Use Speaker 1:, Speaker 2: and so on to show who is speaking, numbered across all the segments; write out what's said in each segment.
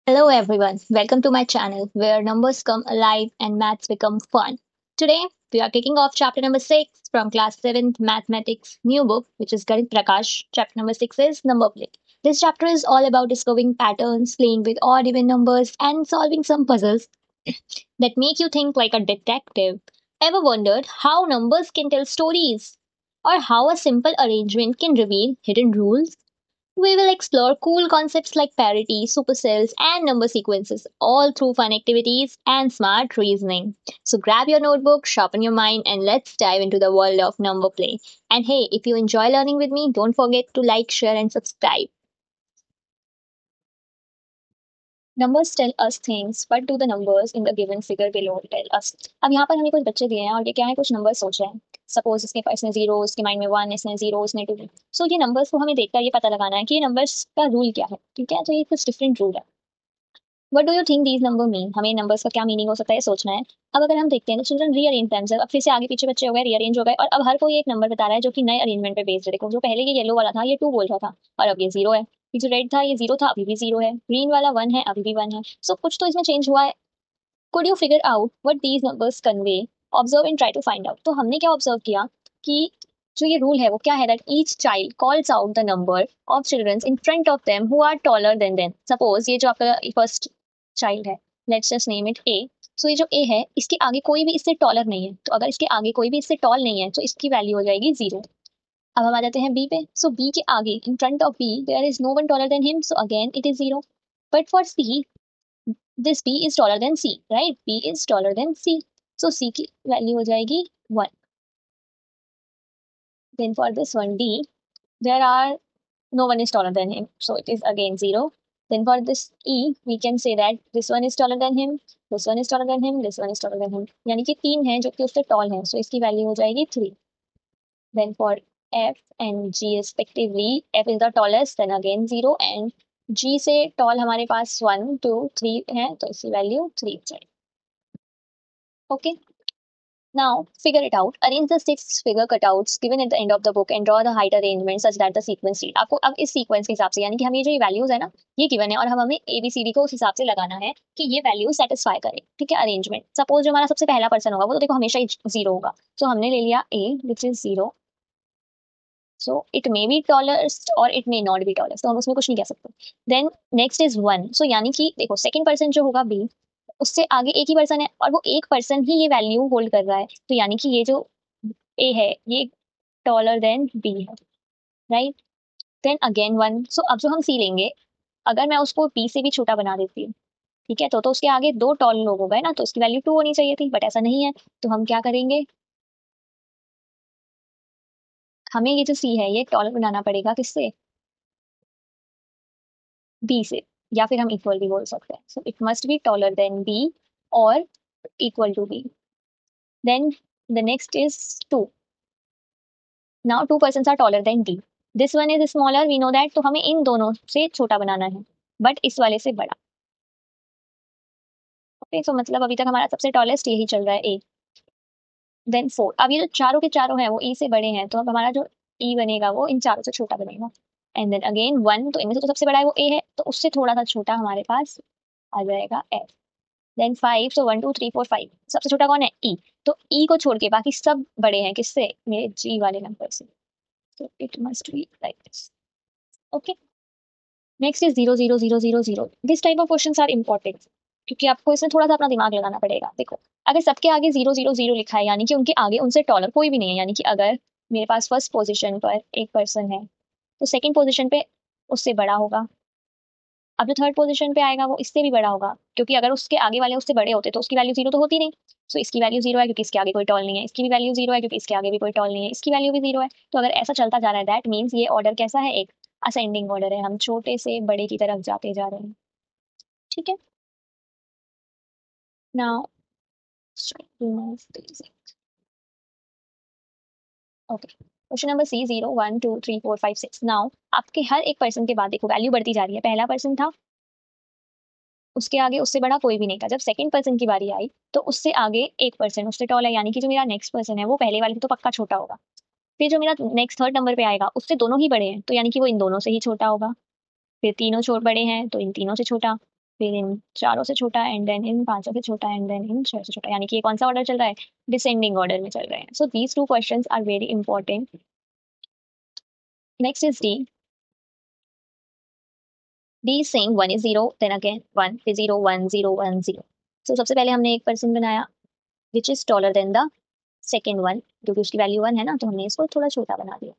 Speaker 1: Hello everyone, welcome to my channel where numbers come alive and maths become fun. Today we are kicking off chapter number 6 from class 7th mathematics new book which is Ganit Prakash. Chapter number 6 is number play. This chapter is all about discovering patterns, playing with odd even numbers and solving some puzzles that make you think like a detective. Ever wondered how numbers can tell stories or how a simple arrangement can reveal hidden rules? We will explore cool concepts like parity, supercells, and number sequences, all through fun activities and smart reasoning. So grab your notebook, sharpen your mind, and let's dive into the world of number play. And hey, if you enjoy learning with me, don't forget to like, share, and subscribe. Numbers tell us things, but do the numbers in the given figure below tell us? अब यहाँ पर हमें कुछ बच्चे दिए हैं और ये क्या है कुछ नंबर सोच रहे हैं. सपोज इसके पास इसने जीरो, इसके माइंड में वन, इसने जीरो, इसने टू. सो ये नंबर्स को हमें देखकर ये पता लगाना है कि ये नंबर्स का रूल क्या है. ठीक है, तो ये कुछ डिफरेंट रूल है. What do you think these number mean? हमें नंबर्स का क्या मीनिंग हो सकता है सोचना है. अब अगर हम देखते हैं तो चिल्ड्रन रीअरेंज देमसेल्फ. अब फिर से आगे पीछे बच्चे हो गए, रीअरेंज हो गए और अब हर कोई एक नंबर बता रहा है जो कि नए अरेंजमेंट पे बेस्ड है. देखो जो पहले ये येलो वाला था ये टू बोल रहा था और अब ये जीरो है. ये जो रेड था ये जीरो था अभी भी जीरो है. ग्रीन वाला वन है अभी भी वन है. सो कुछ तो इसमें चेंज हुआ है. Could you figure out what these numbers convey? Observe and try to find out. तो हमने क्या ऑब्जर्व किया कि जो ये रूल है वो क्या है that each child calls out the number of children in front of them who are taller than. Suppose ये जो आपका फर्स्ट चाइल्ड है, let's just name it A. So ये जो ए है इसके आगे कोई भी इससे टॉलर नहीं है, तो अगर इसके आगे कोई भी इससे टॉल नहीं है तो इसकी वैल्यू हो जाएगी जीरो. अब हम आ जाते हैं बी पे. सो बी के आगे in front of B there is no one taller than him, so again it is zero. But for C this B is taller than C, right? B is taller than C, so C की value हो जाएगी one. Then for this one D there are no one is taller than him, so it is again zero. Then for this E, we can say that this one is taller than him, this one is taller than him, this one is taller than him. यानी कि तीन हैं जो कि उससे toll हैं, so इसकी value हो जाएगी three. Then for F and G respectively, F is the tallest, then again zero and G से टॉल हमारे पास वन टू थ्री है तो इसकी वैल्यू थ्री हो जाएगी. Okay. Now, figure it out. Arrange the six figure cutouts given at the end of the book and draw the height arrangement such that the sequence read. आपको अब इस sequence के हिसाब से यानी कि हम ये जो वैल्यूज है ना ये गिवन है और हम हमें ABCD को उस हिसाब से लगाना है कि ये वैल्यू सेटिस्फाई करे. ठीक है, अरेंजमेंट. सपोज जो हमारा सबसे पहला पर्सन होगा वो तो देखो हमेशा ही जीरो होगा. सो हमने ले लिया A which is zero. So it may be tallest और it may not be tallest, तो हम उसमें कुछ नहीं कह सकते. Then next is one. So यानी कि देखो सेकंड पर्सन जो होगा बी उससे आगे एक ही पर्सन है और वो एक पर्सन ही ये वैल्यू होल्ड कर रहा है, तो यानी कि ये जो ए है ये टॉलर देन बी है, right? Then again one. So अब जो हम सी लेंगे अगर मैं उसको बी से भी छोटा बना देती हूँ, ठीक है, तो उसके आगे दो टॉल लोग हो गए ना, तो उसकी वैल्यू टू होनी चाहिए थी, बट ऐसा नहीं है. तो हम क्या करेंगे, हमें ये जो सी है ये टॉलर बनाना पड़ेगा किससे? बी से. या फिर हम इक्वल भी बोल सकते हैं. So it must be taller than B और equal to B. Then the next is two. Now two person are taller than D. This one is smaller, we know that, तो हमें इन दोनों से छोटा बनाना है बट इस वाले से बड़ा. ओके, सो मतलब अभी तक हमारा सबसे टॉलेस्ट यही चल रहा है ए. Then four. अब ये जो चारों के चारों हैं वो ई से बड़े हैं, तो अब हमारा जो ई बनेगा वो इन चारों से छोटा बनेगा. एंड देन अगेन वन, तो इनमें से तो सबसे बड़ा है वो ए है, तो उससे थोड़ा सा छोटा हमारे पास आ जाएगा F. Then five. So one two three four five, सबसे छोटा कौन है? ई. तो ई को छोड़ के बाकी सब बड़े हैं किससे? मेरे जी वाले नंबर से. So it must be like this. Okay. Next is zero zero zero zero zero. This type of questions are important क्योंकि आपको इसमें थोड़ा सा अपना दिमाग लगाना पड़ेगा. देखो अगर सबके आगे जीरो जीरो जीरो लिखा है यानी कि उनके आगे उनसे टॉलर कोई भी नहीं है, यानी कि अगर मेरे पास फर्स्ट पोजीशन पर एक पर्सन है तो सेकंड पोजीशन पे उससे बड़ा होगा. अब जो थर्ड पोजीशन पे आएगा वो इससे भी बड़ा होगा, क्योंकि अगर उसके आगे वाले उससे बड़े होते तो उसकी वैल्यू जीरो तो होती नहीं. सो इसकी वैल्यू जीरो है क्योंकि इसके आगे कोई टॉल नहीं है, इसकी भी वैल्यू जीरो है क्योंकि इसके आगे भी कोई टॉल नहीं है, इसकी वैल्यू भी जीरो है. तो अगर ऐसा चलता जा रहा है दैट मीन्स ये ऑर्डर कैसा है? एक असेंडिंग ऑर्डर है. हम छोटे से बड़े की तरफ जाते जा रहे हैं. ठीक है. Now okay. Question number C. Zero one two three four five six. Now आपके हर एक पर्सन के बाद देखो वैल्यू बढ़ती जा रही है. पहला पर्सन था उसके आगे उससे बड़ा कोई भी नहीं था. जब सेकंड पर्सन की बारी आई तो उससे आगे एक पर्सन उससे टॉल है, यानी कि जो मेरा नेक्स्ट पर्सन है वो पहले वाले से तो पक्का छोटा होगा. फिर जो मेरा नेक्स्ट थर्ड नंबर पे आएगा उससे दोनों ही बड़े हैं, तो यानी कि वो इन दोनों से ही छोटा होगा. फिर तीनों छोट बड़े हैं तो इन तीनों से छोटा. फिर इन चारों से छोटा एंड देन इन पांचों से छोटा एंड देन इन छह से छोटा, यानी कि ये कौन सा ऑर्डर चल रहा है, डिसेंडिंग ऑर्डर में चल रहे हैं. So these two questions are very important. Next is D. D is saying 1 is 0, then again 1 is 0 1 0 1 0. सो सबसे पहले हमने एक पर्सन बनाया which is taller then the second one, क्योंकि उसकी वैल्यू 1 है ना, तो हमने इसको थोड़ा छोटा बना दिया.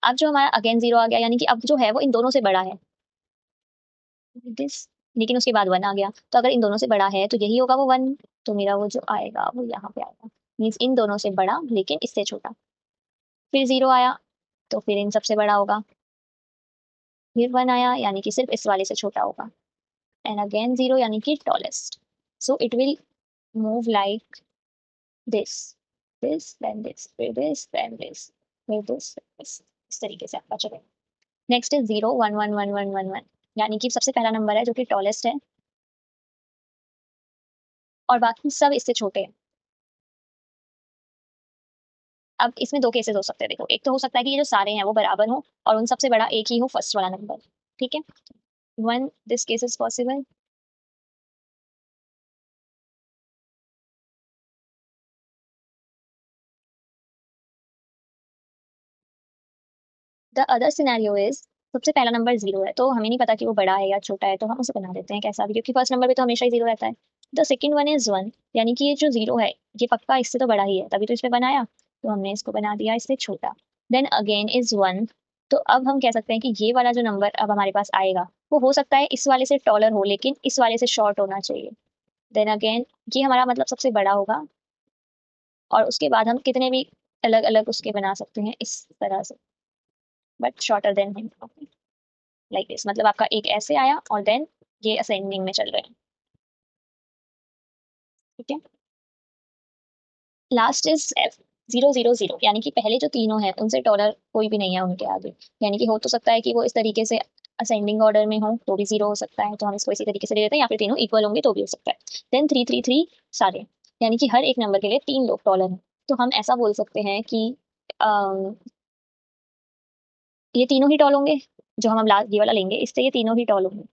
Speaker 1: अब जो हमारा अगेन 0 आ गया, यानी कि अब जो है वो इन दोनों से बड़ा है दिस, लेकिन उसके बाद 1 आ गया, तो अगर इन दोनों से बड़ा है तो यही होगा वो 1, तो मेरा वो जो आएगा वो यहाँ पे आएगा, मीन्स इन दोनों से बड़ा लेकिन इससे छोटा. फिर 0 आया तो फिर इन सबसे बड़ा होगा, फिर 1 आया यानी कि सिर्फ इस वाले से छोटा होगा, एंड अगेन 0 यानी कि tallest. So it will move like this, this then this, फिर दिस देन दिस, फिर दिस, इस तरीके से आपका चलेगा. नेक्स्ट इज 0 1 1 1 1 1 1, यानी कि सबसे पहला नंबर है जो कि टॉलेस्ट है और बाकी सब इससे छोटे हैं. अब इसमें दो केसेस हो सकते हैं, देखो एक तो हो सकता है कि ये जो सारे हैं वो बराबर हो और उन सबसे बड़ा एक ही हो फर्स्ट वाला नंबर. ठीक है, one this case is possible. The other scenario is, सबसे पहला नंबर 0 है तो हमें नहीं पता कि वो बड़ा है या छोटा है, तो हम उसे बना देते हैं कैसा भी, क्योंकि फर्स्ट नंबर पे तो हमेशा ही 0 रहता है. द सेकंड वन इज 1, यानी कि ये जो 0 है ये पक्का इससे तो बड़ा ही है, तभी तो इस पे बनाया, तो हमने इसको बना दिया इससे छोटा. देन अगेन इज 1, तो अब हम कह सकते हैं कि ये वाला जो नंबर अब हमारे पास आएगा वो हो सकता है इस वाले से टॉलर हो लेकिन इस वाले से शॉर्ट होना चाहिए. देन अगेन ये हमारा मतलब सबसे बड़ा होगा, और उसके बाद हम कितने भी अलग अलग उसके बना सकते हैं इस तरह से, but shorter than him, like this. मतलब आपका एक ऐसे आया और देन ये असेंडिंग में चल रहे हैं. ठीक है, लास्ट इज एफ 0 0 0, यानी कि पहले जो तीनों हैं उनसे टॉलर कोई भी नहीं है उनके आगे, यानी कि हो तो सकता है कि वो इस तरीके से असेंडिंग ऑर्डर में हो तो भी 0 हो सकता है, तो हम इसको इसी तरीके से ले लेते हैं, या फिर तीनों इक्वल होंगे तो भी हो सकता है. देन 3 3 3 सारे, यानी कि हर एक नंबर के लिए 3 लोग टॉलर हैं, तो हम ऐसा बोल सकते हैं कि अम, ये तीनों ही टॉल होंगे, जो हम लास्ट ये वाला लेंगे इससे ये तीनों ही टॉल होंगे,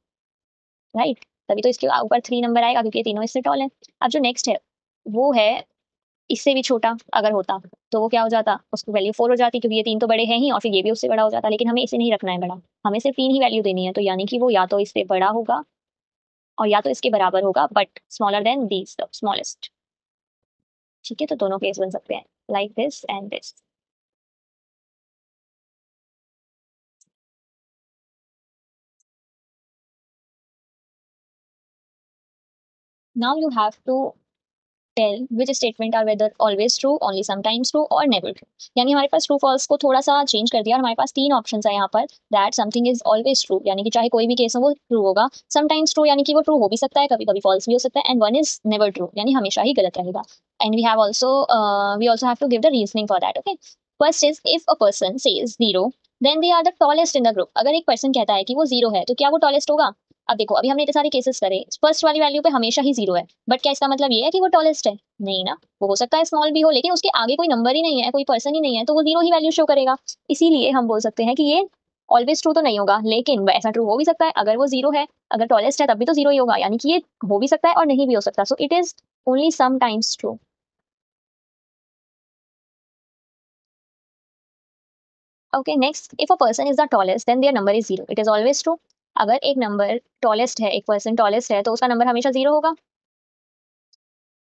Speaker 1: राइट. तभी तो इसके ऊपर 3 नंबर आएगा क्योंकि ये तीनों इससे टॉल है. अब जो नेक्स्ट है वो है इससे भी छोटा, अगर होता तो वो क्या हो जाता, उसकी वैल्यू 4 हो जाती, क्योंकि ये तीन तो बड़े हैं ही और फिर ये भी उससे बड़ा हो जाता, लेकिन हमें इसे नहीं रखना है बड़ा, हमें सिर्फ 3 ही वैल्यू देनी है, तो यानी कि वो या तो इससे बड़ा होगा और या तो इसके बराबर होगा but smaller than these the smallest. ठीक है, तो दोनों केस बन सकते हैं like this and this. Now you have to tell which statement are whether always true, only sometimes true और नेवर ट्रू. यानी हमारे पास ट्रू फॉल्स को थोड़ा सा चेंज कर दिया और हमारे पास 3 ऑप्शन है यहाँ पर, that something is always true, यानी कि चाहे कोई भी केस हो वो ट्रू होगा. समटाइम्स ट्रू यानी कि वो ट्रू हो भी सकता है, कभी कभी फॉल्स भी हो सकता है, and one is never true यानी हमेशा ही गलत रहेगा. And we also have to give the reasoning for that. Okay, first is if a person says 0 then they are the tallest in the group. अगर एक पर्सन कहता है कि वो 0 है तो क्या वो टॉलेस्ट होगा. अब देखो अभी हमने इतने सारे केसेस करे, फर्स्ट वाली वैल्यू पे हमेशा ही 0 है, बट क्या इसका मतलब ये है कि वो टॉलेस्ट है, नहीं ना. वो हो सकता है स्मॉल भी हो लेकिन उसके आगे कोई नंबर ही नहीं है, कोई पर्सन ही नहीं है, तो वो 0 ही वैल्यू शो करेगा. इसीलिए हम बोल सकते हैं कि ये ऑलवेज ट्रू तो नहीं होगा, लेकिन ऐसा ट्रू हो भी सकता है, अगर वो 0 है, अगर टॉलेस्ट है तब भी तो 0 ही होगा, यानी कि ये हो भी सकता है और नहीं भी हो सकता. So it is only sometimes true. Okay, next if a person is the tallest then their number is 0, it is always true. अगर एक नंबर टॉलेस्ट है, एक पर्सन टॉलेस्ट है, तो उसका नंबर हमेशा 0 होगा.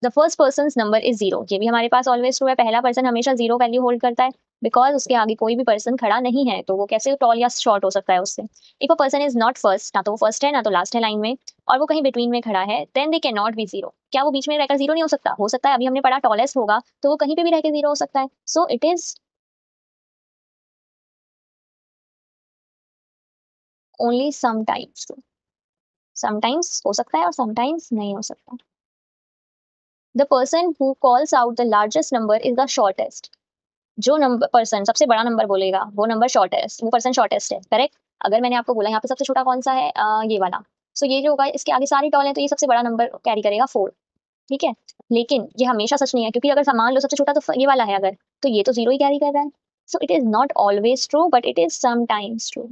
Speaker 1: The first person number is 0, ये भी हमारे पास ऑलवेज ट्रू है, पहला पर्सन हमेशा 0 वैल्यू होल्ड करता है बिकॉज उसके आगे कोई भी पर्सन खड़ा नहीं है, तो वो कैसे टॉल या शॉर्ट हो सकता है उससे. If a person is not first, ना तो वो फर्स्ट है ना तो लास्ट है लाइन में, और वो कहीं बिटवीन में खड़ा है, देन दे कैन नॉट बी 0. क्या वो बीच में रहकर 0 नहीं हो सकता है, अभी हमने पढ़ा टॉलेस्ट होगा तो वो कहीं पे भी रहकर 0 हो सकता है. सो it is only sometimes true. Sometimes हो सकता है और समटाइम्स नहीं हो सकता. The person who calls out the largest number is the shortest. जो नंबर पर्सन सबसे बड़ा नंबर बोलेगा वो नंबर शॉर्टेस्ट, वो पर्सन शॉर्टेस्ट है, करेक्ट. अगर मैंने आपको बोला यहाँ पे सबसे छोटा कौन सा है, ये वाला, सो ये जो होगा इसके आगे सारी टॉल है तो ये सबसे बड़ा नंबर कैरी करेगा 4. ठीक है, लेकिन ये हमेशा सच नहीं है, क्योंकि अगर मान लो सबसे छोटा तो ये वाला है अगर, तो ये तो 0 ही कैरी कर रहा है. सो it is not always true but it is sometimes true.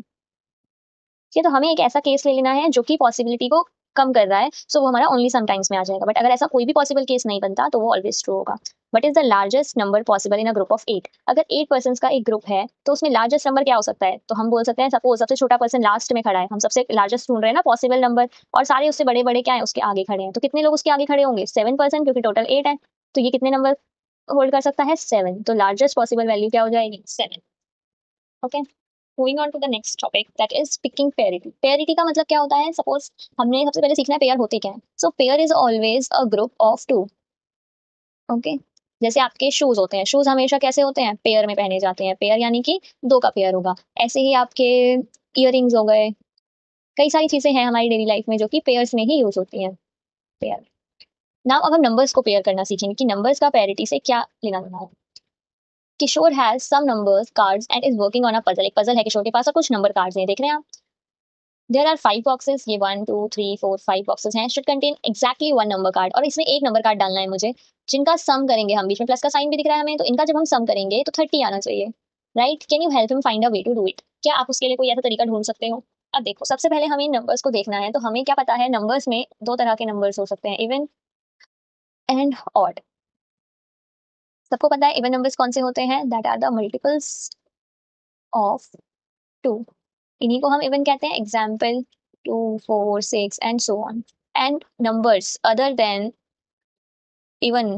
Speaker 1: ठीक है, तो हमें एक ऐसा केस ले लेना है जो कि पॉसिबिलिटी को कम कर रहा है, सो वो हमारा ओनली समटाइम्स में आ जाएगा। बट अगर ऐसा कोई भी पॉसिबल केस नहीं बनता तो वो ऑलवेज ट्रू होगा। But is the largest number possible in a group of 8? अगर 8 पर्सन का एक ग्रुप है तो उसमें लार्जेस्ट नंबर क्या हो सकता है? तो हम बोल सकते हैं सपोज सबसे छोटा पर्सन लास्ट में खड़ा है, हम सबसे लार्जेस्ट ढूंढ रहे हैं ना पॉसिबल नंबर, और सारे उससे बड़े बड़े क्या है उसके आगे खड़े हैं, तो कितने लोग उसके आगे खड़े होंगे? 7 पर्सन, क्योंकि टोटल 8 है। तो ये कितने नंबर होल्ड कर सकता है? 7। तो लार्जेस्ट पॉसिबल वैल्यू क्या हो जाएगी? 7। Okay, moving on to the next topic that is picking parity. Parity का मतलब क्या होता है? सपोज हमने सबसे पहले सीखना है पेयर होते क्या है। So pair is always a group of 2। Okay, जैसे आपके शूज होते हैं, शूज हमेशा कैसे होते हैं? पेयर में पहने जाते हैं। पेयर यानी कि 2 का पेयर होगा। ऐसे ही आपके इयररिंग्स हो गए, कई सारी चीजें हैं हमारी डेली लाइफ में जो कि पेयर्स में ही यूज होती हैं। पेयर। नाउ अब हम नंबर्स को पेयर करना सीखेंगे कि नंबर्स का पेरिटी से क्या लेना देना है। Kishore has some numbers cards and is working on a puzzle. एक पजल है किशोर के पास और कुछ नंबर कार्ड्स हैं, देख रहे हैं आप। देयर आर 5 बॉक्सेस, ये 1 2 3 4 5 बॉक्सेस हैं। Should contain exactly 1 number card, और इसमें एक नंबर कार्ड डालना है मुझे, जिनका सम करेंगे हम। बीच में प्लस का साइन भी दिख रहा है हमें, तो इनका जब हम सम करेंगे तो 30 आना चाहिए। Right, can you help him find a way to do it? क्या आप उसके लिए कोई ऐसा तरीका ढूंढ सकते हो? अब देखो, सबसे पहले हमें नंबर्स को देखना है, तो हमें क्या पता है नंबर्स में दो तरह के नंबर्स हो सकते हैं, इवन एंड ऑड। सबको पता है इवन नंबर्स कौन से होते हैं? That are the multiples of 2। इन्हीं को हम इवन कहते हैं। Example 2 4 6 and so on. And numbers other than even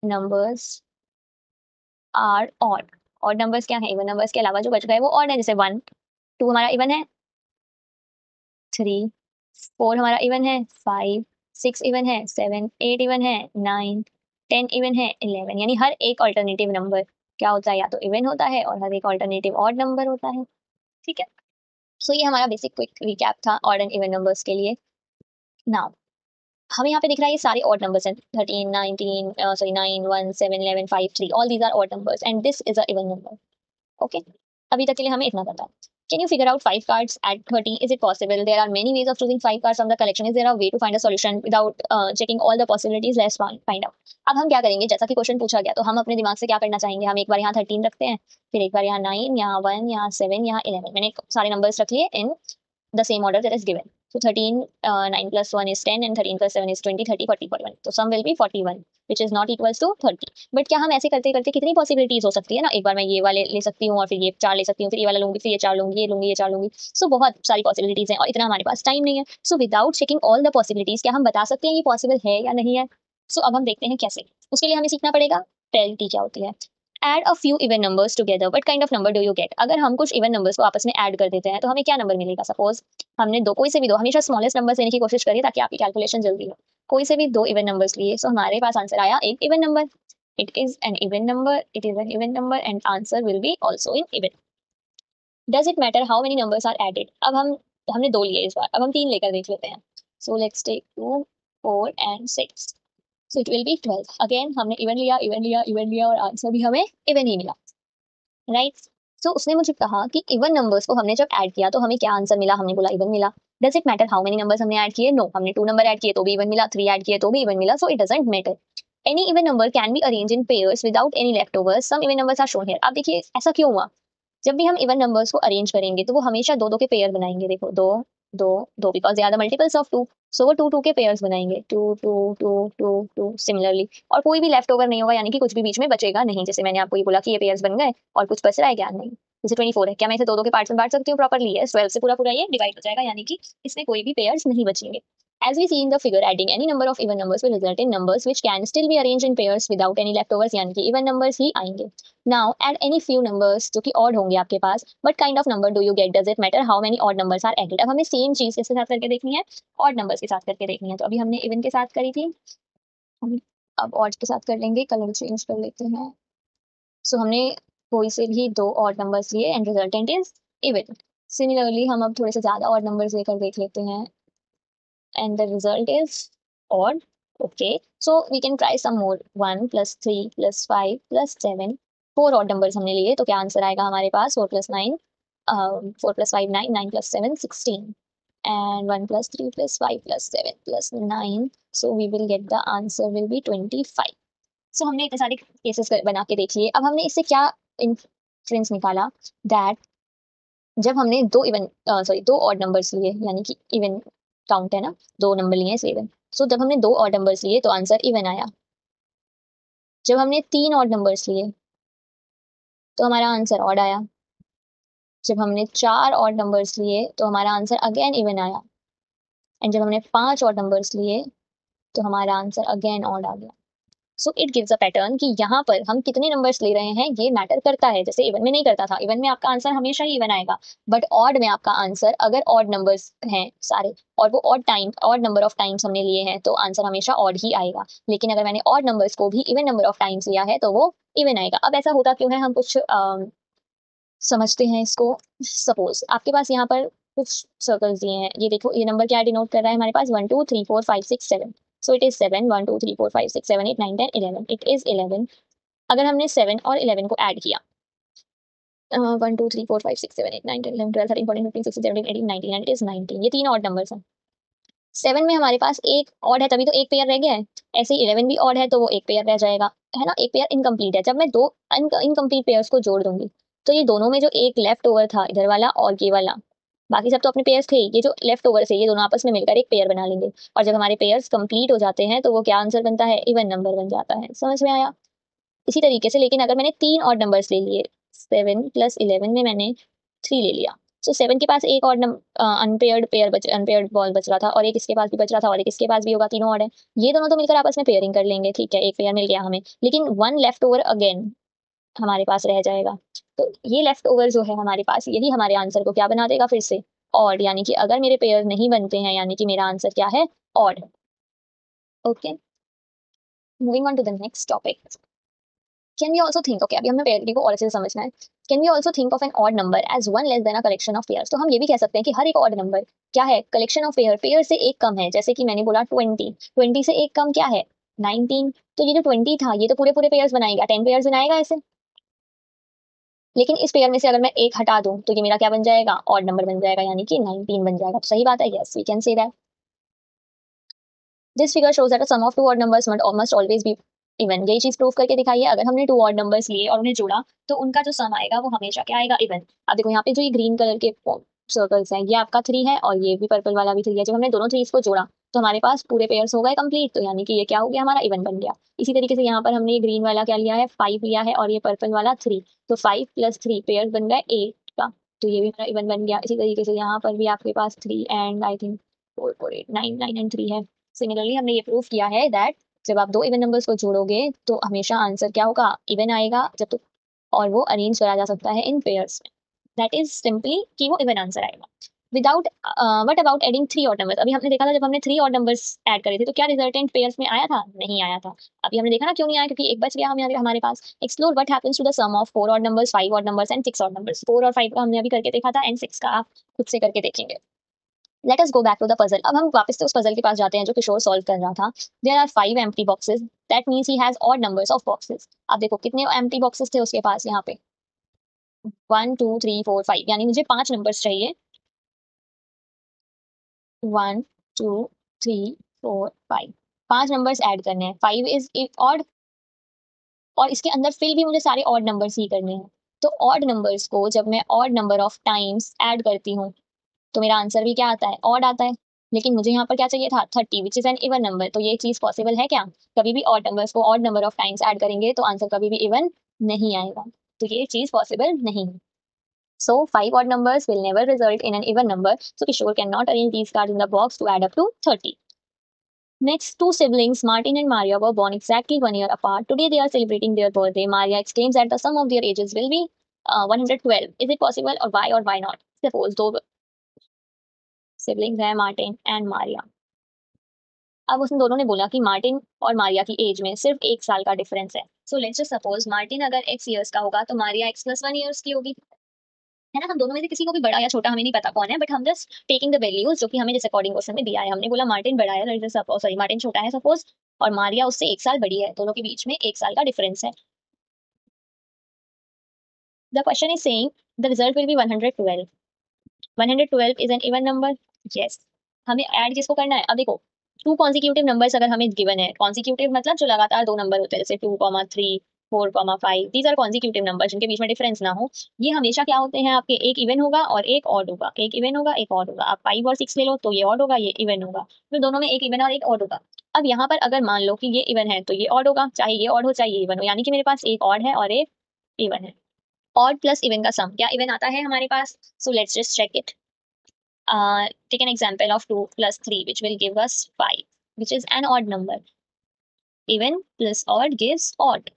Speaker 1: numbers are odd. Odd numbers क्या है? इवन नंबर्स के अलावा जो बच गए वो ऑड है। जैसे 1 2 हमारा इवन है, 3 4 हमारा इवन है, 5 6 इवन है, 7 8 इवन है, 9 10 इवन है, 11। यानी हर एक ऑल्टरनेटिव नंबर क्या होता है? या तो इवन होता है और हर एक ऑल्टरनेटिव ऑड नंबर होता है। ठीक है, सो ये हमारा बेसिक क्विक रिकैप था ऑड एंड इवन नंबर्स के लिए। नाउ हमें यहाँ पे दिख रहा है ये सारे ऑड नंबर्स हैं। 13 19 sorry 9 1 7 11 5 3, all these are odd numbers and this is a even number. Okay, अभी तक के लिए हमें इतना पता है। Can you figure out 5 cards at 30? Is it possible? There are many ways of choosing 5 cards from the collection. Is there a way to find a solution without checking all the possibilities? Let's find out. अब हम क्या करेंगे, जैसा कि question पूछा गया तो हम अपने दिमाग से क्या करना चाहेंगे, हम एक बार यहाँ 13 रखते हैं, फिर एक बार यहाँ 9, यहाँ 1, यहाँ 7, यहाँ 11। मैंने सारे नंबर्स रख लिए इन the same order that is given. So 13, 9 plus 1 is 10 and 13 plus 7 is 20, 30, 40, 41. So sum will be 41, which is not equals to 30. But क्या हम ऐसे करते करते कितनी पॉसिबिलिटीज हो सकती है ना, एक बार मैं ये वाले ले सकती हूँ और फिर ये 4 ले सकती हूँ, फिर ये वाला लूंगी, फिर ये 4 लूंगी, ये लूंगी, ये 4 लूंगी। सो बहुत सारी पॉसिबिलिटीज हैं और इतना हमारे पास टाइम नहीं है। So without checking all the possibilities क्या हम बता सकते हैं ये पॉसिबल है या नहीं है? सो अब हम देखते हैं कैसे। उसके लिए हमें सीखना पड़ेगा पेरिटी क्या होती है। Add a few even numbers together, what kind of number do you get? अगर हम कुछ इवन नंबर्स को आपस में ऐड कर देते हैं तो हमें क्या नंबर मिलेगा? सपोज हमने दो, कोई से भी दो, हमेशा स्मॉलेस्ट नंबर लेने की कोशिश करिए ताकि आपकी कैलकुलेशन जल्दी हो। कोई से भी दो इवन नंबर्स लिए, सो हमारे पास आंसर आया एक even number. It is an even number, it is an even number and answer will be also in even. Does it matter how many numbers are added? अब हमने दो लिए इस बार, अब हम तीन लेकर देख लेते हैं। So let's take 2 4 and 6। So it will be 12। Again हमने इवन लिया, इवन लिया, इवन लिया और आंसर भी हमें इवन ही मिला। राइट, सो उसने मुझे कहा कि इवन नंबर्स को हमने जब ऐड किया तो हमें क्या आंसर मिला? हमने बोला इवन मिला। Does it matter how many numbers हमने ऐड किए? नो, हमने 2 नंबर ऐड किए तो भी इवन मिला, 3 ऐड किए तो भी इवन मिला। So it doesn't matter. Any even number can be arrange in pairs without any left overs. Some even numbers are shown here. अब देखिए ऐसा क्यों हुआ? जब भी हम इवन नंबर्स को अरेंज करेंगे तो वो हमेशा दो दो के पेयर बनाएंगे। देखो दो दो दो, because they are the multiples of 2। सो वो 2 2 के पेयर्स बनाएंगे, 2 2 2 2 2 सिमिलरली। और कोई भी लेफ्ट ओवर नहीं होगा, यानी कि कुछ भी बीच में बचेगा नहीं। जैसे मैंने आपको ये बोला कि ये पेयर्स बन गए और कुछ बच रहा है क्या? नहीं। जैसे 24 है, क्या मैं इसे दो दो के पार्ट्स में बांट सकती हूँ प्रॉपरली? है 12 से पूरा पूरा ये डिवाइड हो जाएगा, यानी कि इसमें कोई भी पेयर्स नहीं बचेंगे। As we see in the figure, adding any number of even numbers will result in numbers which can still be arranged in pairs without any leftovers, यानी कि even numbers ही आएंगे। Now add any few numbers जो कि odd होंगे आपके पास। What kind of number do you get? Does it matter how many odd numbers are added? अब हमें same चीज किसके साथ करके देखनी है? odd numbers के साथ करके देखनी है। तो अभी हमने even के साथ करी थी, हम अब odd के साथ कर लेंगे। कलर चेंज कर लेते हैं। सो हमने कोई से भी दो odd numbers लिए and resultant is even। Similarly हम अब थोड़े से ज्यादा odd numbers लेकर देख लेते हैं and the result is odd. Okay, so we can try some more. 1 plus 3 plus 5 plus 7, 4 odd numbers हमने लिए, तो क्या आंसर आएगा हमारे पास? 4 plus 9, 4 plus 5 9, 9 plus 7 16, and 1 plus 3 plus 5 plus 7 plus 9, so we will get the answer will be 25। so हमने इतने सारे cases बना के देख लिए। अब हमने इससे क्या इन्फ्रेंस निकाला? दैट जब हमने दो इवन सॉरी दो ऑड नंबर्स लिए, यानी कि इवन काउंट है ना, 2 नंबर लिए इसलिए इवन। सो जब हमने 2 ऑड नंबर्स लिए तो आंसर इवन आया। जब हमने 3 ऑड नंबर्स लिए तो हमारा आंसर ऑड आया। जब हमने 4 ऑड नंबर्स लिए तो हमारा आंसर अगेन इवन आया। एंड जब हमने 5 ऑड नंबर्स लिए तो हमारा आंसर अगेन ऑड आ गया। So it gives a pattern कि यहाँ पर हम कितने नंबर्स ले रहे हैं ये मैटर करता है। जैसे इवन में नहीं करता था, इवन में आपका आंसर हमेशा ही इवन आएगा, बट ऑड में आपका आंसर अगर ऑड नंबर्स हैं सारे और वो ऑड नंबर ऑफ टाइम्स हमने लिए हैं तो आंसर हमेशा ऑड ही आएगा। लेकिन अगर मैंने ऑड नंबर्स को भी इवन नंबर ऑफ टाइम्स लिया है तो वो इवन आएगा। अब ऐसा होता क्यों है, हम कुछ समझते हैं इसको। सपोज आपके पास यहाँ पर कुछ सर्कल्स दिए हैं, ये देखो ये नंबर क्या डिनोट कर रहा है हमारे पास 1 2 3 4 5 6 7। सो इट इज 7 1 2 3 4 5 6 7 8 9 10 11, इट इज 11। अगर हमने 7 और 11 को ऐड किया 1 2 3 4 5 6 7 8 9 10 11 12 13 14 15 16 17 18 19 एंड इट इज 19। ये तीन ऑड नंबर्स हैं। 7 में हमारे पास एक ऑड है तभी तो एक पेयर रह गया है। ऐसे ही 11 भी ऑड है तो वो एक पेयर रह जाएगा, है ना, एक पेयर इनकम्प्लीट है। जब मैं दो इनकम्प्लीट पेयर्स को जोड़ दूंगी तो ये दोनों में जो एक लेफ्ट ओवर था इधर वाला और ये वाला, बाकी सब तो अपने पेयर्स थे, ये जो लेफ्ट ओवर थे ये दोनों आपस में मिलकर एक पेयर बना लेंगे। और जब हमारे पेयर्स कंप्लीट हो जाते हैं तो वो क्या आंसर बनता है, इवन नंबर बन जाता है। समझ में आया? इसी तरीके से लेकिन अगर मैंने 3 ऑड नंबर्स ले लिए, 7 + 11 में मैंने 3 ले लिया, सो 7 के पास एक और अनपेयर्ड बॉल बच रहा था और एक इसके पास भी बच रहा था और एक इसके पास भी होगा, तीनों ऑड है। ये दोनों तो मिलकर आपस में पेयरिंग कर लेंगे, ठीक है, एक पेयर मिल गया हमें, लेकिन 1 लेफ्ट ओवर अगेन हमारे पास रह जाएगा। तो ये लेफ्ट ओवर जो है हमारे पास, यही हमारे आंसर को क्या बना देगा फिर से, ऑड। यानी कि अगर मेरे पेयर नहीं बनते हैं यानी कि मेरा आंसर क्या है, odd. Okay, moving on to the next topic. Can we also think, okay अभी हमें पेयरिंग को और अच्छे से समझना है। Can we also think of an odd number as one less than a collection of pairs. तो हम ये भी कह सकते हैं कि हर एक ऑड नंबर क्या है, कलेक्शन ऑफ पेयर, पेयर से एक कम है। जैसे कि मैंने बोला 20 से एक कम क्या है, 19। तो ये जो 20 था ये तो पूरे पूरे पेयर्स बनाएगा, 10 पेयर्स बनाएगा ऐसे। लेकिन इस पेयर में से अगर मैं एक हटा दूं तो ये मेरा क्या बन जाएगा, ऑड नंबर बन जाएगा, यानी कि 19 बन जाएगा। तो सही बात है, yes we can say that. This figure shows that the sum of two odd numbers must always be even. यही चीज प्रूव करके दिखाई है, अगर हमने 2 ऑड नंबर्स लिए और उन्हें जोड़ा तो उनका जो सम आएगा वो हमेशा क्या आएगा, इवन। अब देखो यहाँ पे जो ये ग्रीन कलर के सर्कल्स हैं ये आपका 3 है और ये भी पर्पल वाला भी 3 है। जब हमने दोनों 3 को जोड़ा तो हमारे पास पूरे पेयर्स हो गए कंप्लीट, तो यानी कि ये क्या हो गया, हमारा इवन बन गया। इसी तरीके से यहाँ पर हमने ये ग्रीन वाला क्या लिया है, 5 लिया है और ये पर्पल वाला 3, तो 5 + 3 पेयर बन गए 8 का, तो ये भी मेरा इवन बन गया। इसी तरीके से यहाँ पर भी आपके पास 3 एंड आई थिंक 4 4 8 9 9 एंड 3 है। सिमिलरली हमने ये प्रूव किया है दैट जब आप 2 इवन नंबर्स को जोड़ोगे तो हमेशा आंसर क्या होगा, इवन आएगा। जब तो और वो अरेंज करा जा सकता है इन पेयर्स में, दैट इज सिंपली कि वो इवन आंसर आएगा without. What about adding 3 odd numbers. अभी हमने देखा था जब हमने 3 ऑड नंबर्स ऐड करे थे तो क्या रिजल्टेंट पेयर्स में आया था, नहीं आया था। अभी हमने देखा ना क्यों नहीं आया, क्योंकि एक बच गया हमारे पास। Explore what happens to the sum of 4 odd numbers, 5 odd numbers and 6 odd numbers. 4 और 5 का हमने अभी करके देखा था एंड 6 का आप खुद से करके देखेंगे। Let us go back to the puzzle. अब हम वापस से उस पजल के पास जाते हैं जो किशोर सॉल्व कर रहा था। There are 5 empty boxes, that means he has odd numbers of boxes. अब देखो कितने एम्प्टी बॉक्सेस थे उसके पास, यहाँ पे 1 2 3 4 5, यानी मुझे 5 नंबर्स चाहिए। 1 2 3 4 5, 5 नंबर्स ऐड करने हैं। 5 इज ऑड और इसके अंदर फिल भी मुझे सारे ऑड नंबर्स ही करने हैं। तो ऑड नंबर्स को जब मैं odd number of times add करती हूँ तो मेरा आंसर भी क्या आता है, ऑड आता है। लेकिन मुझे यहाँ पर क्या चाहिए था, 30 विच इज एन इवन नंबर। तो ये चीज पॉसिबल है क्या, कभी भी ऑड नंबर्स को odd number of times add करेंगे तो आंसर कभी भी इवन नहीं आएगा। तो ये चीज पॉसिबल नहीं है। So 5 odd numbers will never result in an even number. So Kishore cannot arrange these cards in the box to add up to 30. Next, two siblings, Martin and Maria, were born exactly 1 year apart. Today they are celebrating their birthday. Maria exclaims that the sum of their ages will be 112. Is it possible, or why not? Suppose दो siblings हैं, Martin and Maria. अब उसने दोनों ने बोला कि Martin और मारिया की एज में सिर्फ 1 साल का डिफरेंस है। सो लेट्स जस्ट सपोज मार्टिन अगर x ईयर्स का होगा तो मारिया x + 1 ईयर्स की होगी, है ना। हम दोनों में से किसी को भी बड़ा या छोटा हमें नहीं पता कौन है, बट हम जस्ट टेकिंग द वैल्यूज जो कि हमें जिस अकॉर्डिंग क्वेश्चन में दिया है। हमने बोला मार्टिन बड़ा है, सॉरी मार्टिन छोटा है सपोज, और मारिया उससे 1 साल बड़ी है, दोनों के बीच में 1 साल का डिफरेंस है। The question is saying the result will be 112। 112 is an even number, yes. हमें ऐड किसको करना है, अब देखो 2 कॉन्सिक्यूटिव नंबर्स अगर हमें गिवन है, कॉन्सिक्यूटिव मतलब जो लगातार 2 नंबर होते हैं, जैसे 2 3 4,5 दीज आर कॉन्जिक्यूटिव नंबर जिनके बीच में डिफरेंस ना हो। ये हमेशा क्या होते हैं आपके, एक इवन होगा और एक ऑड होगा, एक इवन होगा एक ऑड होगा। आप 5 और 6 ले लो तो ये ऑड होगा ये इवन होगा, फिर दोनों में एक इवन और एक ऑड होगा। अब यहाँ पर अगर मान लो कि ये इवन है तो ये ऑड होगा, चाहे ये ऑड हो चाहे ये इवन हो, यानी कि मेरे पास एक ऑड है और एक इवन है। ऑड प्लस इवन का सम क्या इवन आता है हमारे पास? So let's just check it. Take an example of 2 plus 3 which will give us 5, which is an odd number. Even plus odd gives odd.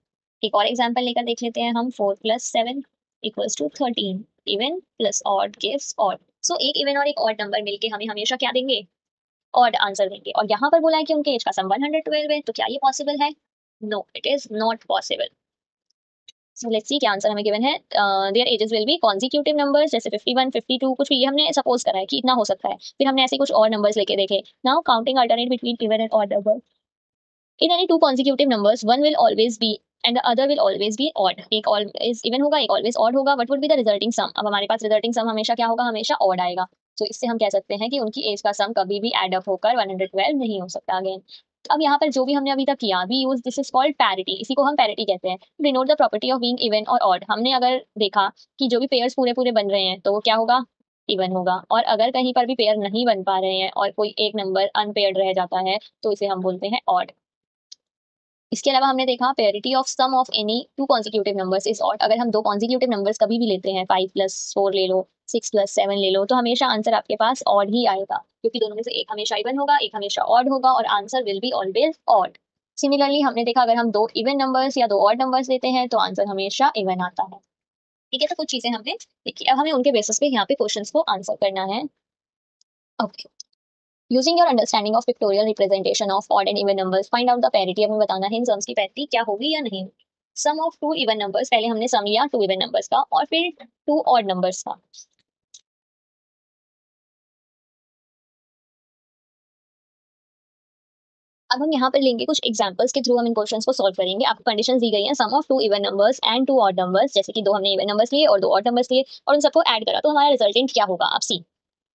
Speaker 1: एक और एग्जाम्पल लेकर देख लेते हैं हम। 4 plus 7 equals to 13. Even plus odd gives odd. So एक even और एक ऑड नंबर मिलके हमें हमेशा क्या देंगे? ऑड आंसर देंगे। और यहाँ पर बोला है कि उनके एज का सम 112 है, तो क्या ये पॉसिबल है? No, it is not possible. So let's see क्या आंसर हमें गिवन है। Their ages will be consecutive numbers, जैसे 51 52 कुछ भी, ये हमने सपोज करा है कि इतना हो सकता है। फिर हमने ऐसे कुछ और नंबर्स लेके देखे। Now counting alternate between even and odd number. In any two consecutive numbers one will always be and the other will always be odd. एक ऑलवेज इवन होगा एक ऑलवेज ऑड होगा। What would be the resulting sum? अब हमारे पास resulting सम हमेशा क्या होगा? हमेशा ऑड आएगा। तो इससे हम कह सकते हैं कि उनकी एज का सम कभी भी एड अप होकर 112 नहीं हो सकता। अगेन अब यहाँ पर जो भी हमने अभी तक किया, we use this is called parity. इसी को हम पैरिटी कहते हैं। Denote the property of being even और ऑड। हमने अगर देखा कि जो भी पेयर्स पूरे पूरे बन रहे हैं तो वो क्या होगा? इवन होगा। और अगर कहीं पर भी पेयर नहीं बन पा रहे हैं और कोई एक नंबर अनपेयर्ड रह जाता है तो इसे हम बोलते हैं ऑड। इसके अलावा हमने देखा parity of sum of any two consecutive numbers is odd. अगर हम दो कॉन्जिक्यूटिव नंबर्स कभी भी लेते हैं, 5 plus 4 ले लो, 6 plus 7 ले लो, तो हमेशा आंसर आपके पास ऑड ही आएगा, क्योंकि दोनों में से एक हमेशा इवन होगा एक हमेशा ऑड होगा और answer will be always odd. Similarly हमने देखा अगर हम दो इवन नंबर्स या दो ऑड नंबर्स लेते हैं तो आंसर हमेशा इवन आता है। ठीक है, तो कुछ चीजें हमने देखी। अब हमें उनके बेसिस पे यहाँ पे क्वेश्चंस को आंसर करना है। Okay, using your understanding of pictorial representation of odd and even numbers, find out the parity. हमें बताना है इन सम्स की पैरिटी क्या होगी या नहीं। सम ऑफ टू इवन नंबर्स, पहले हमने सम लिया टू इवन नंबर्स का और फिर टू ऑड नंबर्स का। अब हम यहाँ पर लेंगे कुछ एग्जांपल्स के थ्रू हम इन क्वेश्चंस को सॉल्व करेंगे। आपको कंडीशंस दी गई हैं, sum of two even numbers and two odd numbers, जैसे कि दो हमने इवन नंबर्स लिए और दो ऑड नंबर्स लिए और उन सबको ऐड करा तो हमारा रिजल्टेंट क्या होगा? आप सी,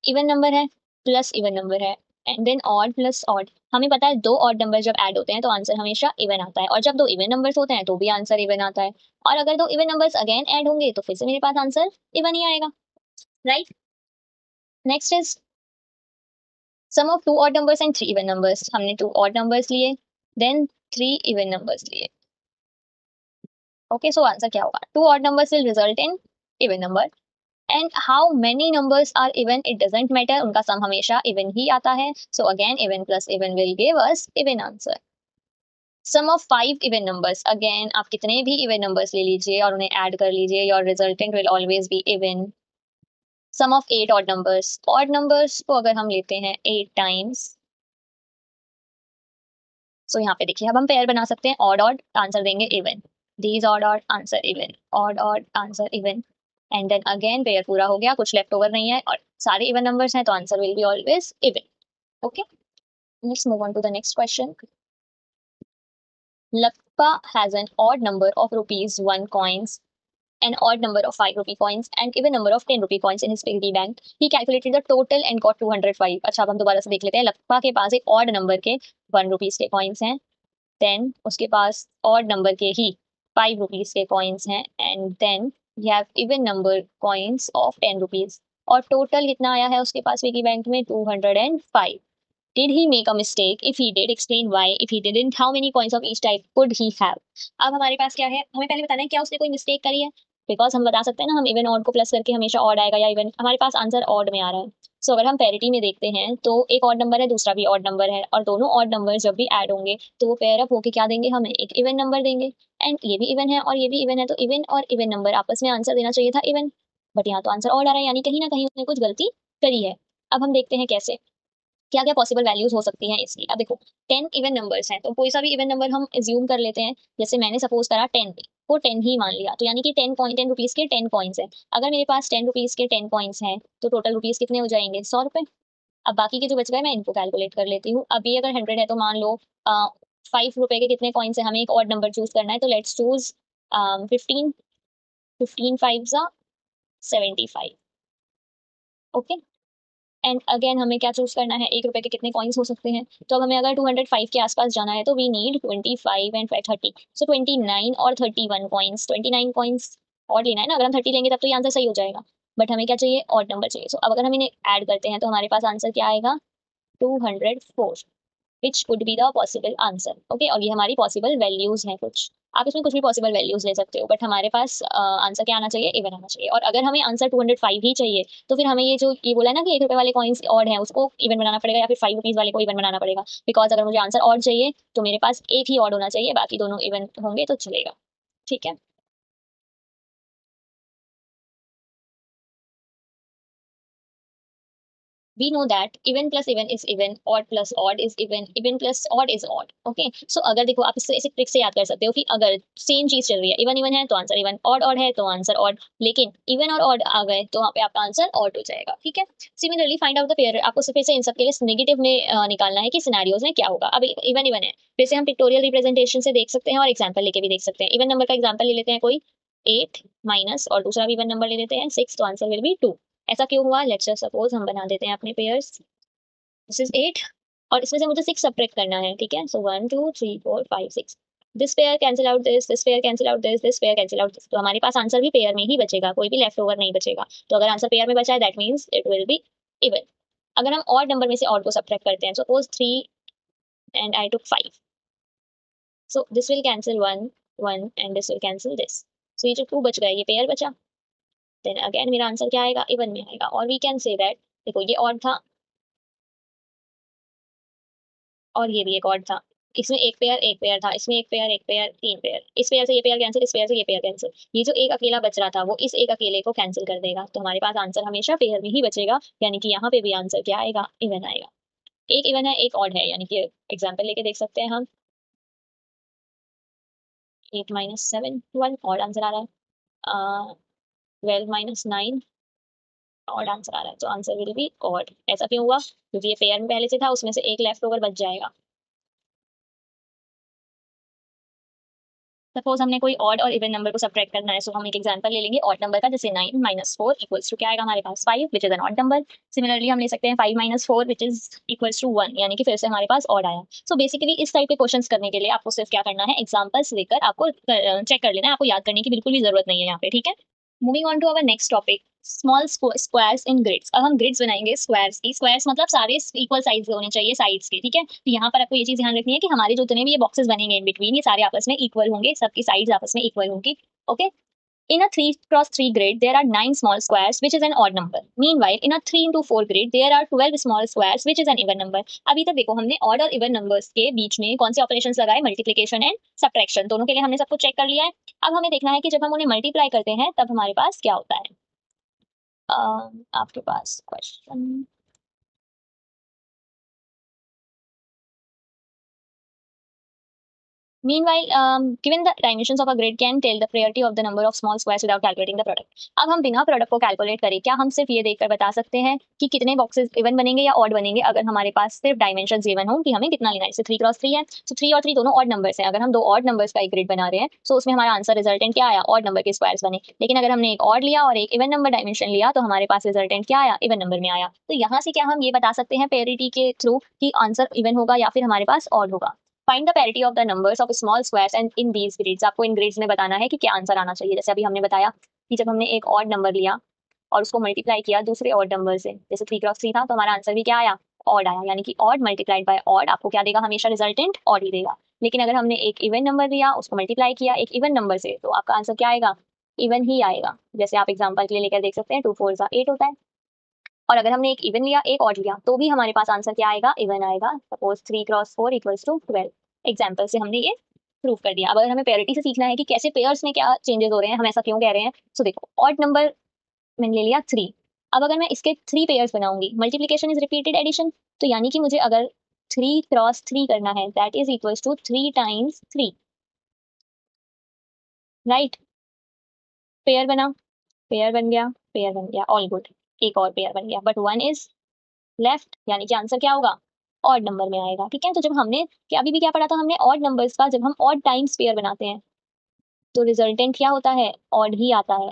Speaker 1: इवन नंबर है प्लस इवन नंबर है and then odd plus odd. हमें पता है दो ऑड नंबर जब ऐड होते हैं तो आंसर हमेशा इवन आता है, और जब दो इवन नंबर्स होते हैं तो भी आंसर इवन आता है। और अगर दो इवन नंबर्स अगेन ऐड होंगे तो फिर से मेरे पास आंसर इवन ही आएगा, right. Next is sum of two odd numbers and three even numbers. हमने टू ऑड नंबर्स लिए देन थ्री इवन नंबर्स लिए। ओके, सो आंसर क्या होगा? Two odd numbers will result in even number and how many numbers are even, it doesn't matter, उनका sum हमेशा even ही आता है। So again even plus even will give us even answer. Sum of five even numbers, again आप कितने भी even numbers ले लीजिए और उन्हें ऐड कर लीजिए, your resultant will always be even. Sum of eight odd numbers को अगर हम लेते हैं 8 टाइम्स, सो यहाँ पे देखिए अब हम पेयर बना सकते हैं, ऑड ऑड आंसर देंगे even, these odd odd answer even, odd odd answer even and then again pair पूरा हो गया, कुछ लेफ्ट ओवर नहीं है और सारे इवन नंबर्स हैं तो answer will be always even. Okay, let's move on to the next question. Lappa has an odd number of rupees 1 coins, an odd number of 5 rupee coins and even number of 10 rupee coins in his piggy bank. He calculated the total and got 205. अच्छा, अब हम दोबारा से देख लेते हैं। लप्पा के पास एक ऑड नंबर के 1 रुपीज के कॉइन्स हैं, देन उसके पास ऑड नंबर के ही 5 रुपीज के कॉइन्स हैं and then we have even number coins of 10 rupees, और टोटल कितना आया है उसके पास पिगी बैंक में? 205. Did he make a mistake? If he did, explain why. If he didn't, how many coins of each type could he have? अब हमारे पास क्या है, हमें पहले बताना है क्या उसने कोई मिस्टेक करी है, बिकॉज हम बता सकते हैं ना, हम इवन ऑड को प्लस करके हमेशा ऑड आएगा या इवन, हमारे पास आंसर ऑड में आ रहा है। सो अगर हम पैरिटी में देखते हैं तो एक ऑड नंबर है दूसरा भी ऑड नंबर है और दोनों ऑड नंबर जब भी ऐड होंगे तो वो पेयर अप होके क्या देंगे? हमें एक इवन नंबर देंगे। एंड ये भी इवन है और ये भी इवन है, तो इवन और इवन नंबर आपस में आंसर देना चाहिए था इवन, बट यहाँ तो आंसर ऑड आ रहा है, यानी कहीं ना कहीं उसने कुछ गलती करी है। अब हम देखते हैं कैसे, क्या क्या पॉसिबल वैल्यूज हो सकती हैं इसकी। अब देखो 10 इवन नंबर्स हैं तो कोई सा भी इवन नंबर हम एज्यूम कर लेते हैं, जैसे मैंने सपोज करा 10 को 10 ही मान लिया, तो यानी कि 10 कॉइन 10 रुपीज के 10 कॉइन्स हैं। अगर मेरे पास 10 रुपीज के 10 कॉइन्स हैं तो टोटल रुपीज कितने हो जाएंगे? 100 रुपए। अब बाकी के जो बच गए मैं इनको कैलकुलेट कर लेती हूँ। अभी अगर 100 है तो मान लो 5 रुपए के कितने कॉइन्स हैं, हमें एक और नंबर चूज करना है, तो लेट्स चूज 15। 15 5 जा 75। ओके, एंड अगेन हमें क्या चूज करना है, 1 रुपए के कितने कॉइन्स हो सकते हैं। तो अब हमें अगर 205 के आसपास जाना है तो वी नीड 25 एंड 30, सो 29 और 31 कॉइन्स। 29 कॉइन्स ऑड लेना है ना, अगर हम 30 लेंगे तब तो ये आंसर सही हो जाएगा, बट हमें क्या चाहिए, ऑड नंबर चाहिए। सो अब अगर हम इन्हें ऐड करते हैं तो हमारे पास आंसर क्या आएगा, 204, which would be the possible answer. Okay, और ये हमारी पॉसिबल वैल्यूज हैं कुछ, आप इसमें कुछ भी पॉसिबल वैल्यूज ले सकते हो, बट हमारे पास आंसर क्या आना चाहिए, इवन आना चाहिए। और अगर हमें आंसर 205 ही चाहिए तो फिर हमें ये जो ये बोला है ना कि 1 रुपए वाले कॉइन्स ऑड हैं उसको इवन बनाना पड़ेगा, या फिर 5 रुपीज वाले को इवन बनाना पड़ेगा। बिकॉज अगर मुझे आंसर ऑड चाहिए तो मेरे पास एक ही ऑड होना चाहिए, बाकी दोनों इवन होंगे तो चलेगा। ठीक है, we know that even plus even is even, odd plus odd is even plus odd is odd। Okay, so अगर देखो आप इससे ऐसे ट्रिक से याद कर सकते हो कि अगर सेम चीज चल रही है, इवन इवन है तो आंसर इवन, ऑड ऑड है तो आंसर ऑड, लेकिन इवन और ऑड आ गए तो वहाँ पे आपका आंसर ऑड हो जाएगा। ठीक है, similarly find out the pair, आपको फिर से इन सबके लिए नेगेटिव में निकालना है कि सिनेरियोज में क्या होगा। अब इवन इवन है, फिर से हम पिक्टोरियल रिप्रेजेंटेशन से देख सकते हैं और एग्जाम्पल लेके भी देख सकते हैं। इवन नंबर का एग्जाम्पल ले लेते हैं कोई 8 माइनस और दूसरा भी इवन नंबर ले लेते हैं 6, तो आंसर विल बी 2। ऐसा क्यों हुआ, लेट्स जस्ट सपोज हम बना देते हैं अपने पेयर्स, दिस इज 8 और इसमें से मुझे 6 सब्ट्रैक्ट करना है। ठीक है, सो 1 2 3 4 5 6, this pair cancel out this pair cancel out this pair cancel out this, तो हमारे पास आंसर भी पेयर में ही बचेगा, कोई भी लेफ्ट ओवर नहीं बचेगा। तो अगर आंसर पेयर में बचा है that means it will be even. अगर हम ऑड नंबर में से ऑड को सब्ट्रैक्ट करते हैं, suppose 3 and I took 5, so this will cancel 1 1 and this will cancel this, so ये जो 2 बच गए ये पेयर बचा, देन अगेन मेरा आंसर क्या आएगा, इवन में आएगा। और वी कैन से दैट, देखो ये ऑड था और ये भी एक ऑड था, इसमें एक पेयर था, इसमें एक पेयर 3 पेयर, इस पेयर से ये पेयर कैंसिल, इस पेयर से ये पेयर कैंसिल, ये जो एक अकेला बच रहा था वो इस एक अकेले को कैंसिल कर देगा, तो हमारे पास आंसर हमेशा पेयर में ही बचेगा, यानी कि यहाँ पे भी आंसर क्या आएगा, इवन आएगा। एक इवन है एक ऑड है, यानी कि एग्जाम्पल लेके देख सकते हैं हम, 8 माइनस 7 12 ऑड आंसर आ रहा है, 12 माइनस 9 ऑड आंसर आ रहा है, तो आंसर विल बी ऑड। ऐसा क्यों हुआ, क्योंकि ये पेयर में पहले से था, उसमें से एक लेफ्ट ओवर बच जाएगा। सपोज हमने कोई ऑड और इवन नंबर को सब्ट्रैक्ट करना है, सो हम एक एग्जांपल ले लेंगे ऑड नंबर का, जैसे 9 माइनस 4 इक्वल्स टू क्या आएगा हमारे पास 5, which is an odd number. Similarly हम ले सकते हैं 5 minus 4 which is equals to 1, यानी कि फिर से हमारे पास ऑड आया। सो बेसिकली इस टाइप के क्वेश्चंस करने के लिए आपको सिर्फ क्या करना है, एग्जांपल्स लेकर आपको चेक कर लेना है, आपको याद करने की बिल्कुल भी जरूरत नहीं है यहाँ पे। ठीक है, moving on to our next topic, small squares in grids. अब हम ग्रिड्स बनाएंगे स्क्वायर्स की, स्क्वायर्स मतलब सारे इक्वल साइज के होने चाहिए साइड्स के। ठीक है, तो यहाँ पर आपको ये चीज ध्यान रखनी है कि हमारे जो जितने भी ये बॉक्सेस बनेंगे इन बिटवीन, ये सारे आपस में इक्वल होंगे, सबकी साइड्स आपस में इक्वल होंगी। Okay, in a 3 cross 3 grid, there are 9 small squares, which is an odd number. Meanwhile, in a 3 into 4 grid, there are 12 small squares, which is an even number. अभी तक देखो हमने odd और even numbers के बीच में कौन से operations लगाए, मल्टीप्लिकेशन एंड सब्ट्रैक्शन, दोनों के लिए हमने सब कुछ चेक कर लिया है। अब हमें देखना है कि जब हम उन्हें मल्टीप्लाई करते हैं तब हमारे पास क्या होता है। आपके पास question, Meanwhile, given the dimensions of a grid can tell the priority of the number of small squares without calculating the product। अब हम बिना प्रोडक्ट को कैलकुलेट करें क्या हम सिर्फ ये देखकर बता सकते हैं कि कितने बॉक्सेस इवन बनेंगे या ऑड बनेंगे, अगर हमारे पास सिर्फ डायमेंशन गिवन हो कि हमें कितना लेना है। जैसे 3 क्रॉस 3 है, तो 3 और 3 दोनों ऑड नंबर्स हैं, अगर हम दो ऑड नंबर्स का एक ग्रिड बना रहे हैं तो उसमें हमारा आंसर रिजल्टेंट क्या आया, ऑड नंबर के स्क्वायर्स बने। लेकिन अगर हमने एक ऑड लिया और एक इवन नंबर डायमेंशन लिया तो हमारे पास रिजल्टेंट क्या आया, इवन नंबर में आया। तो यहाँ से क्या हम ये बता सकते हैं पेरिटी के थ्रू कि आंसर इवन होगा या फिर हमारे पास ऑड होगा। Find the parity of the numbers of small squares and in these grids, आपको इन ग्रिड्स में बताना है कि क्या आंसर आना चाहिए। जैसे अभी हमने बताया कि जब हमने एक ऑड नंबर लिया और उसको मल्टीप्लाई किया दूसरे ऑड नंबर से, जैसे 3 क्रॉस 3 था, तो हमारा आंसर भी क्या आया, ऑड आया, यानी कि ऑड मल्टीप्लाइड बाय ऑड आपको क्या देगा, हमेशा रिजल्टेंट ऑड ही देगा। लेकिन अगर हमने एक इवन नंबर लिया उसको मल्टीप्लाई किया एक इवन नंबर से, तो आपका आंसर क्या आएगा, इवन ही आएगा। जैसे आप एग्जाम्पल के लिए लेकर देख सकते हैं 2 4 8 होता है, और अगर हमने एक इवन लिया एक ऑड लिया तो भी हमारे पास आंसर क्या आएगा, इवन आएगा। Suppose 3 cross 4 equals to 12, example से हमने ये प्रूव कर दिया। अब अगर हमें पेरिटी से सीखना है कि कैसे पेयर्स में क्या चेंजेस हो रहे हैं, हम ऐसा क्यों कह रहे हैं, सो देखो ऑड नंबर मैंने ले लिया 3, अब अगर मैं इसके 3 पेयर्स बनाऊंगी, मल्टीप्लिकेशन इज रिपीटेड एडिशन, तो यानी कि मुझे अगर 3 क्रॉस 3 करना है that is equals to 3 times 3, right. Pair बना, पेयर बन गया, पेयर बन गया, ऑल गुड, एक और पेयर बन गया, बट वन इज लेफ्ट, यानी कि आंसर क्या होगा, ऑड नंबर में आएगा। ठीक है, तो जब हमने क्या अभी भी क्या पढ़ा था हमने, ऑड नंबर्स का जब हम ऑड टाइम्स पेयर बनाते हैं तो रिजल्टेंट क्या होता है, ऑड ही आता है।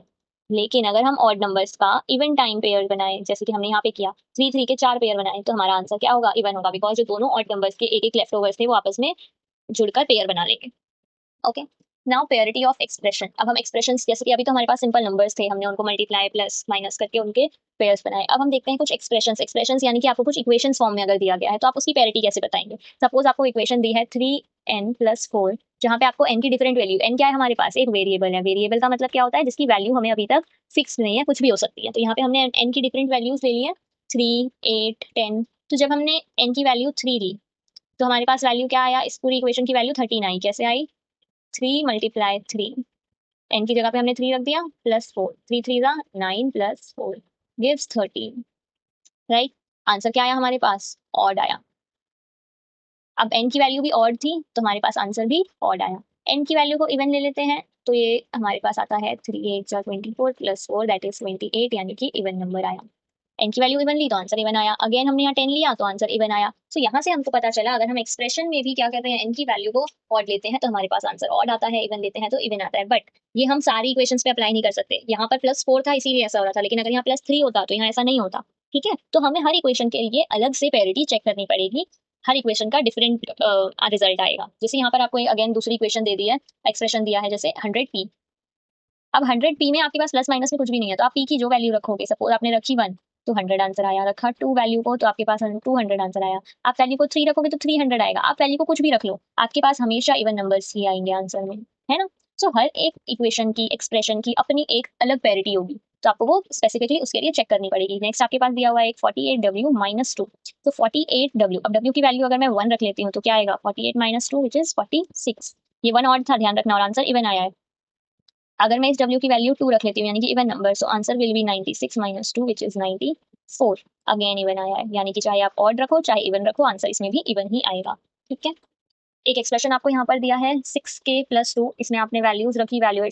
Speaker 1: लेकिन अगर हम ऑड नंबर्स का इवन टाइम पेयर बनाए, जैसे कि हमने यहाँ पे किया 3 के 4 पेयर बनाए, तो हमारा आंसर क्या होगा? इवन होगा, बिकॉज जो दोनों ऑड नंबर्स के एक एक लेफ्ट ओवर्स थे वो आपस में जुड़कर पेयर बना लेंगे। Okay, now parity of expression. अब हम एक्सप्रेशंस, जैसे कि अभी तो हमारे पास सिंपल नंबर्स थे, हमने उनको मल्टीप्लाई प्लस माइनस करके उनके पेयर्स बनाए। अब हम देखते हैं कुछ एक्सप्रेशंस। एक्सप्रेशंस यानी कि आपको कुछ इक्वेशंस फॉर्म में अगर दिया गया है तो आप उसकी पेरिटी कैसे बताएंगे। सपोज आपको इक्वेशन दी है 3n+4, जहाँ पे आपको n की डिफरेंट वैल्यू, n क्या है हमारे पास? एक वेरिएबल है। वेरिएबल का मतलब क्या होता है? जिसकी वैल्यू हमें अभी तक फिक्स नहीं है, कुछ भी हो सकती है। तो यहाँ पे हमने n की डिफरेंट वैल्यूज ले ली है, 3, 8, 10। तो जब हमने n की वैल्यू 3 ली तो हमारे पास वैल्यू क्या आया? इस पूरी इक्वेशन की वैल्यू 13 आई। कैसे आई? 3 × 3, n की जगह पे हमने 3 रख दिया, +4, 3 3 ज़ा 9 +4 गिव्स 13, राइट। आंसर क्या आया हमारे पास? ऑड आया। अब n की वैल्यू भी ऑड थी तो हमारे पास आंसर भी ऑड आया। n की वैल्यू को इवन ले लेते हैं तो ये हमारे पास आता है 3 8 24 +4 दैट इज 28, यानी कि इवन नंबर आया। n की वैल्यू इवन ली तो आंसर इवन आया। अगेन हमने यहाँ 10 लिया तो आंसर इवन आया। सो यहाँ से हमको पता चला अगर हम एक्सप्रेशन में भी क्या कहते हैं, n की वैल्यू को ऑड लेते हैं तो हमारे पास आंसर ऑड आता है, इवन लेते हैं तो इवन आता है। बट ये हम सारी इक्वेशंस पे अप्लाई नहीं कर सकते। यहाँ पर +4 था इसीलिए ऐसा हो रहा था, लेकिन अगर यहाँ +3 होता तो यहाँ ऐसा नहीं होता। ठीक है, तो हमें हर इक्वेशन के लिए अलग से पेरिटी चेक करनी पड़ेगी। हर इक्वेशन का डिफरेंट रिजल्ट आएगा। जैसे यहाँ पर आपको अगेन दूसरी इक्वेशन दे दी है, एक्सप्रेशन दिया है जैसे 100p। अब 100p में आपके पास प्लस माइनस में कुछ भी नहीं है, तो आप p की जो वैल्यू रखोगे, सपोज आपने रखी 1 तो 100 आंसर आया, रखा 2 वैल्यू को तो आपके पास 200 आंसर आया। आप वैल्यू को 3 रखोगे तो 300 आएगा। आप वैल्यू को कुछ भी रख लो, आपके पास हमेशा इवन नंबर्स ही आएंगे आंसर में, है ना। सो हर एक इक्वेशन की, एक्सप्रेशन की अपनी एक अलग पेरिटी होगी, तो आपको वो स्पेसिफिकली उसके लिए चेक करनी पड़ेगी। नेक्स्ट आपके पास दिया हुआ है एक 48w-2, तो 48w, अब w की वैल्यू अगर मैं 1 रख लेती हूँ तो क्या आएगा? 48 - 2 विच इज 46। ये 1 ऑड था, ध्यान रखना, और आंसर इवन आया है। अगर मैं इस w की वैल्यू 2 रख लेती हूँ, यानी कि even number, so answer will B 96 - 2 which is 94। Again even आया है, यानी कि चाहे आप ऑड रखो चाहे इवन रखो, आंसर इसमें भी इवन ही आएगा। ठीक है, एक एक्सप्रेशन आपको यहाँ पर दिया है 6k + 2, इसमें आपने वैल्यूज रखी, वैल्यू